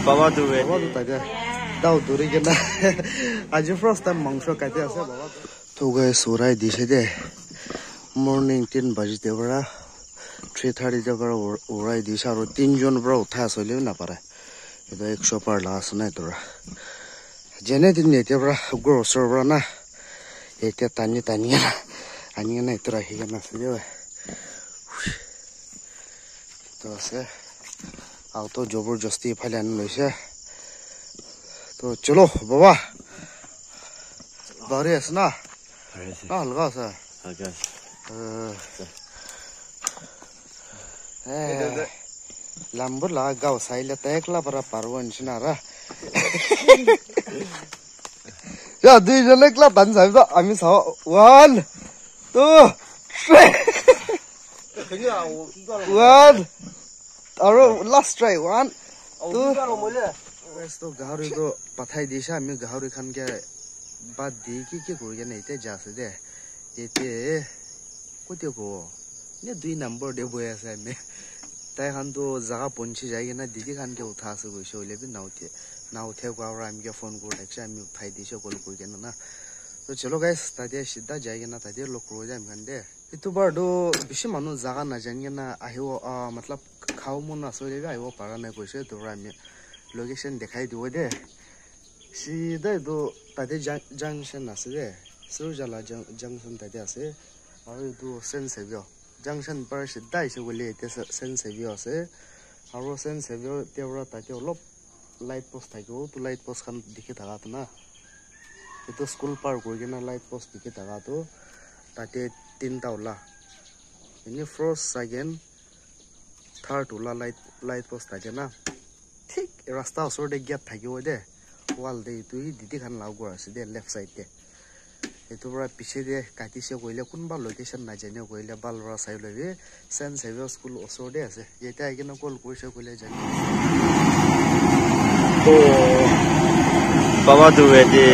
Baba do it. Baba do taja. Dau duri ke na. Aji first time mangsho kaite ase baba. To guys surai dishe de. Morning 10 baji de bara. 3:30 de bara urai disha ro 3 jon bra utha asole na pare. Edo 100 par la asna tora. Jene din ne te bara grocer bara na. Ete tani ani na tora hi na se de. To se auto जबरदस्ती फैलाने लैसे तो चलो बाबा बारे है ना हल्का सा lumbar ला गाव साइले तैकला पर पारवन सिनारा या दुई जन एकला तन साइब तो आमी सा 1 2 1 और last try 1 2 तो गाहरी तो पथाई दिशा में गाहरी खान के बाद दी की कोई नहीं थे जा सकते ये ते कुछ को ये 2 नंबर दे बोया से में ताई खान तो जगह पहुंची जाएगी ना दीदी खान के उठा से कोई शोले भी ना उठे को और हम के फोन को लेक्चर में उठाई दिशा कॉल कोई के ना तो चलो गाइस तादे सीधा जाएगी ना तादे लोग रोज हम गंदे इतु बार दो बिशी मानो जगह ना जाएंगे ना आहियो मतलब खाओ मन आसोले भी आइबो पारा नै কৈছে তো আমি লোকেশন দেখাই দিব দে সিধা তো তাতে জংশন আছে দে সুরজালা জংশন তাতে আছে আৰু তো সেন সেভিও জংশন পাৰ সিধা ইসে গলে এতে সেন সেভিও আছে আৰু সেন সেভিও তেওৰা তাতে অলপ লাইট পোস্ট থাকিও তো লাইট পোস্ট খান দেখি থাকা তো না এটো স্কুল পাৰ কৰি কিনা লাইট পোস্ট দেখি থাকা তো তাতে তিনটা ওলা এনে ফার্স্ট সেকেন্ড थर्ड उला लाइट पोस्ट থাকে না ঠিক রাস্তা ওচৰতে গেট থাকিব দে ওয়াল দে তুই দিদি খান লাগো আছে দে লেফট সাইড দে এটো পৰা পিছে দে কাটিছে কইলে কোনবা লোকেশন না জানে কইলে বালৰা চাই লবি সেন্ট সেভিয়াৰ স্কুল ওচৰতে আছে এটা আইকিনা কল কৰিছে কইলে জানি তো বাবা তো এতে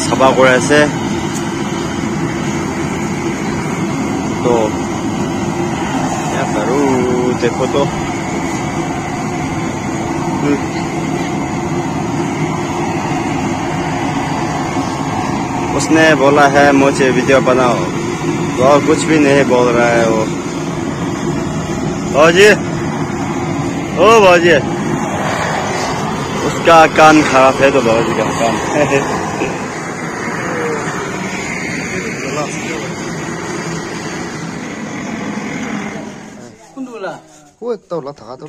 সভা কৰি আছে তো करूँ देखो तो उसने बोला है मुझे वीडियो बनाओ और कुछ भी नहीं बोल रहा है वो बाजी ओ बाजी उसका कान खराब है तो बाजी का कान वो एक तो ला था तो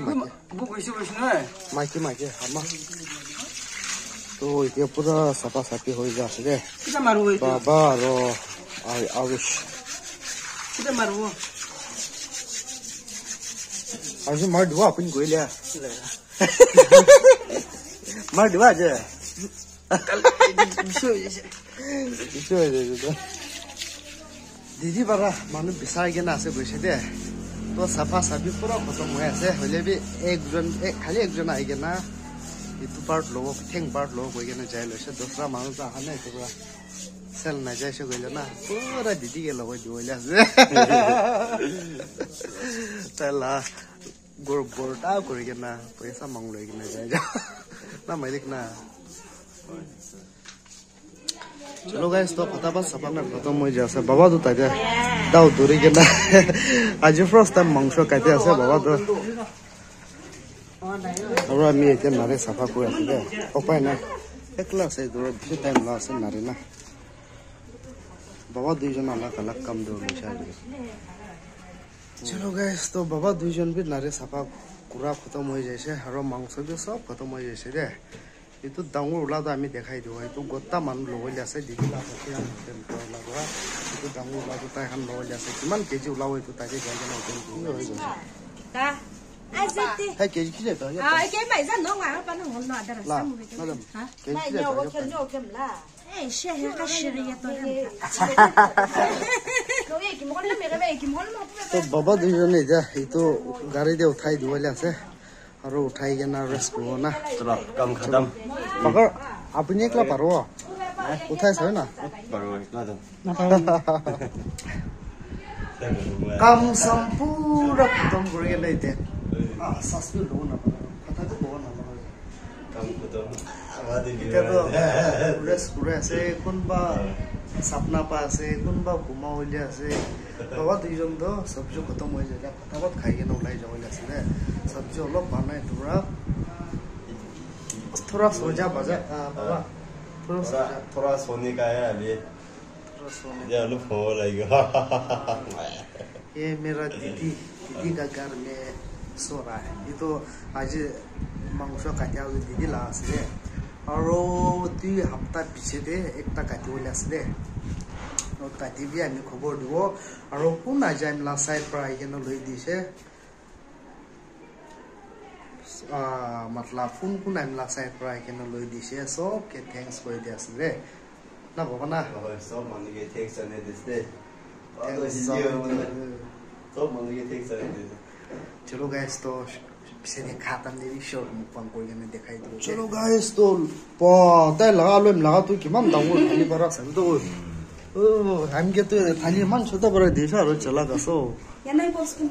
माइके हमा तो ये पूरा सफा साफी हो जा से बाबा रो आरुष किधर मारो आज मार दुआ अपन कोई ले मार दुआ जे दीदी बारा मालूम बिसार के ना से बैठे दे तो सफा सभी पूरा खत्म हुआ ऐसे होले भी खाली एक जन आएगा ना इतु पार्ट लोगों ठेंग पार्ट लोगों कोई ना जाए लोग दूसरा मानो तो आना है तो पूरा सेल ना जाए से कोई ना पूरा दीदी के लोगों जो ले ऐसे चला गोरटा कोई ना पैसा मांग लो ना जाए ना मालिक ना चलो गाइस तो फटाफट सफा में खत्म हो जासे बाबा तो ताजा दाउ दूरी के ना आज फर्स्ट टाइम मांसो काटे আছে बाबा तो और আমি এটা নারে সাফা করে আছে দে উপায় না একলা আছে দূর বেশি টাইম লাগছে নারে না বাবা দুইজন अलग अलग কাম দেও নিশা चलो गाइस तो बाबा দুইজন भी नारे साफा पूरा खत्म हो जाइसे और मांस भी सब खत्म हो जाइसे दे itu dangor ula to ami dekhai diwa itu gotta manu logole ase didi la pati am tempo la gora itu dangor ula to tai han logole ase kiman keji ula hoi to tai ke jai na tem ki hoi go ta ai zeti hai keji ki ta ya ai ke mai zan no wa pa no hol no da ra sam bi ha keji ki ta yo kem la eh she ha ka shiri ya to ko ye ki mo le me re ki mo mo तो बाबा दुइजन ने जा itu गाड़ी दे उठाई दिवले ase और उठाई के ना rest करो ना चलो काम खत्म पकड़ अपने एकला पारो उठाई छ ना पारो एकला तो काम संपूर्ण खत्म गरे लेते सस्पी लो ना पता को ना এতিয়াতো কুকুৰে আছে কোনবা sapna pa ase kunba guma hoile ase baba duijon do sabji khatam hoye jala fatabat khai ke na ulai jawle ase ne sabji olop banai tura थोड़ा सोजा बजा बाबा थोड़ा सोने का है अभी थोड़ा सोने ये लुक हो लगेगा ये मेरा दीदी का घर में सो रहा है ये तो आज मांस काटा हुआ दीदी ला से और 2 हफ्ता पीछे दे एक ता काटी वाला से और काटी भी आमी खबर दिबो और कोन आ जाय ला साइड पर आई के न लई दिसे मतलब फोन को नाम ला साइड पर आई के न लई दिसे सो के थैंक्स कोइ दे असले ना बाबा ना सब मन के थैंक्स ने दिसते सब मन के थैंक्स ने दिसते चलो गाइस तो से खाता ने भी शॉर्ट मुपन कोई ने दिखाई दो चलो गाइस तो पता लगा लो लगा तो कि मम दाऊ खाली बरा सब तो ओ हम के तो खाली मन छोटा बरा देशा रो चला गसो या नहीं बॉस कुन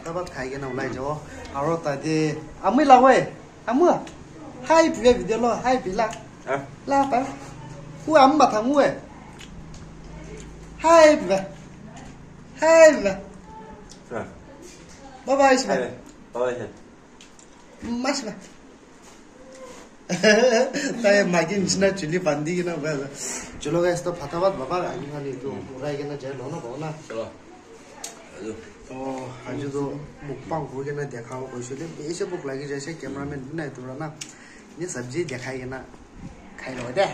तब खाइ के न उलाई जाओ और तादे आमै लावे आमु हाय भिडियो भिडियो ल हाय भिला ला पा ku am ba thang we hai ba bye bye sma bye mas ba tay magin sna chili bandi na ba chalo guys to fatabat baba ani khali to urai ke na jai lo na ba na चलो तो आज तो मुक्पांग हो के ना देखाओ कोइसले ऐसे भूख लगी जैसे कैमरामैन नहीं तो ना ये सब्जी दिखाई ना खाइ लो दे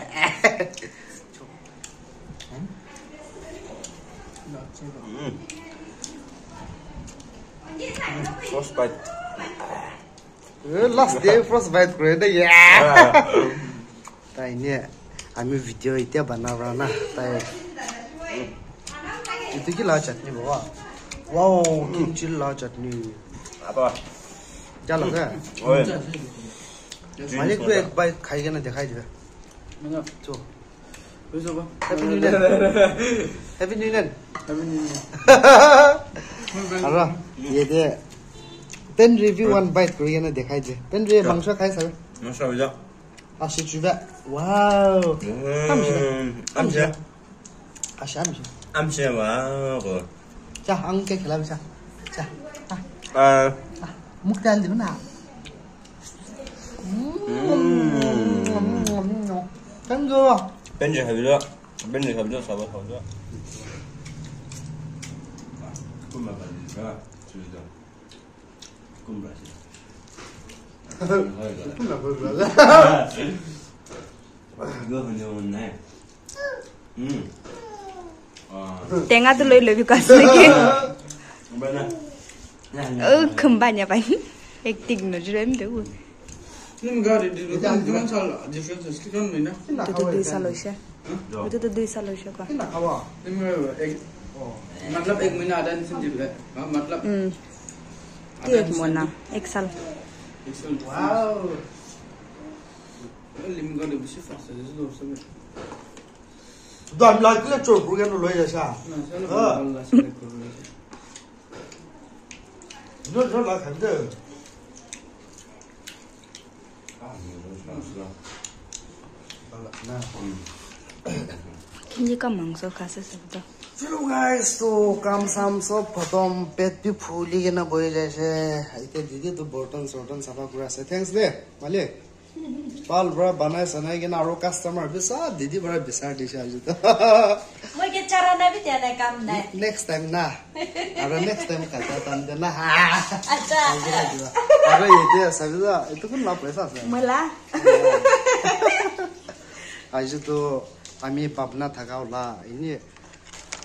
first bite last day first bite करे दे या ताइ ने हामी भिडियो इते बनाउरा ना ताइ इते की ला चटनी बाबा वाओ किमची ला चटनी apa चल लगा ओए मालिक को एक बाइट खाइ के ना दिखाई दे Mana? जो Besok apa? Happy new year happy new year Apa ni? अरे ये दे पेन रिव्यू वन बाइट करिए ना दिखाई दे पेन रे मांस खाइ सर मांस आइजा 80 जुबा wow 암시 아시암시 암시 와고 자 안게 kelabisa 자 아 묵달 되나 땡겨 벤지 하비죠 벤지 하비죠 사바 하비죠 꿈만 가지가 주죠 꿈라시 이거 흔들었네 tenga tu loi loi ka siki 뭐나 khamba nya bánh acting nó rem được Ni enggak di kan salah difference kan mana? tu 2 साल होइसे itu tu 2 साल होइसे का ना खावा Ni enggak ek मतलब 1 महीना आधा नहीं समझ रहे मतलब tu ek mona 1 साल wow lim enggak ada bisa fast aja sudah sampai दम लागले चोर पुगेन लइ जसा nah saya Allah sudah kurang नो नो ला खंदे kinji ka mangso ka se सब तो चलो गाइस तो काम साम सब खत्म पेट भी फूली के ना बय जैसे इते दीदी तो बर्तन सर्तन सफा कुरा से थैंक्स दे मालिक पाल बड़ा बनाए सनाए के ना और कस्टमर भी सब दीदी बड़ा बिसार दिशा आज तो moi ke cara na bi tiada kam na next time ना अरे नेक्स्ट टाइम खाता तन देना acha अरे ये दे सभी तो itu kan lah पैसा से mala आज तो आमी पापना थकावला इनी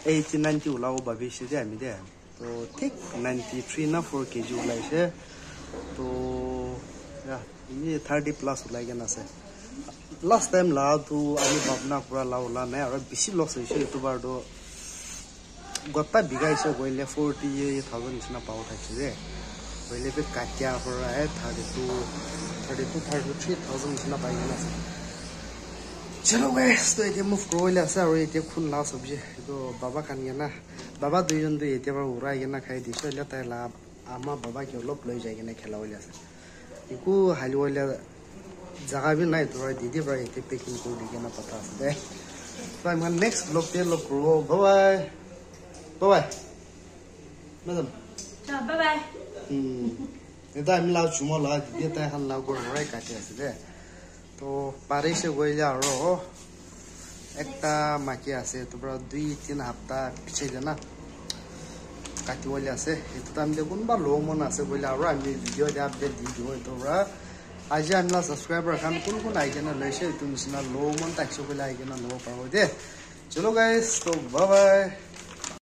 80 90 उलाओ बाबी से दे आमी दे तो ठीक 93 ना 4 केजी उलाई से तो या इनी 30 प्लस उलाई के ना से लास्ट टाइम ला तो आमी पापना पूरा लाउला नै और बेसी लस होइसे तो बारदो गत्ता बिगाइसे गइले 40,000 इतना पाउ थाइसे दे गइले पे काटिया पर है 32,000 इतना पाइ के ना चलो गाइस तो ये मूव करोइला से और ये खुन ला सब्जी तो बाबा खान ना बाबा दुइजन तो ये बार उरा के ना खाइ दिसो ले तैला आमा बाबा के लोप लइ जाय के ना खेला होइला से इको हालिवला জাগা বি নাই তোরা দিদি ভাই এতে পেকিং করে দিকে না পাতা আছে দে তাই মানে নেক্সট ব্লগ তে লগ করব bye bye madam bye bye এটা আমি লাউ চুমো লা দিদি তাই খান লাউ করে রাই কাটে আছে দে তো পারিছে গইলা আর একটা মাকি আছে তোমরা 2-3 সপ্তাহ পিছে না কাটি বলে আছে এটা আমি কোনবা লো মন আছে বলে আর আমি ভিডিও দে আপডেট দি দিও তোমরা আজ আমি না সাবস্ক্রাইবার খান কোন কোন আইকেনা লইছে তুমি সিনা লো মন টাকছো বলে আইকেনা লো পাবো দে চলো গাইস তো বাই বাই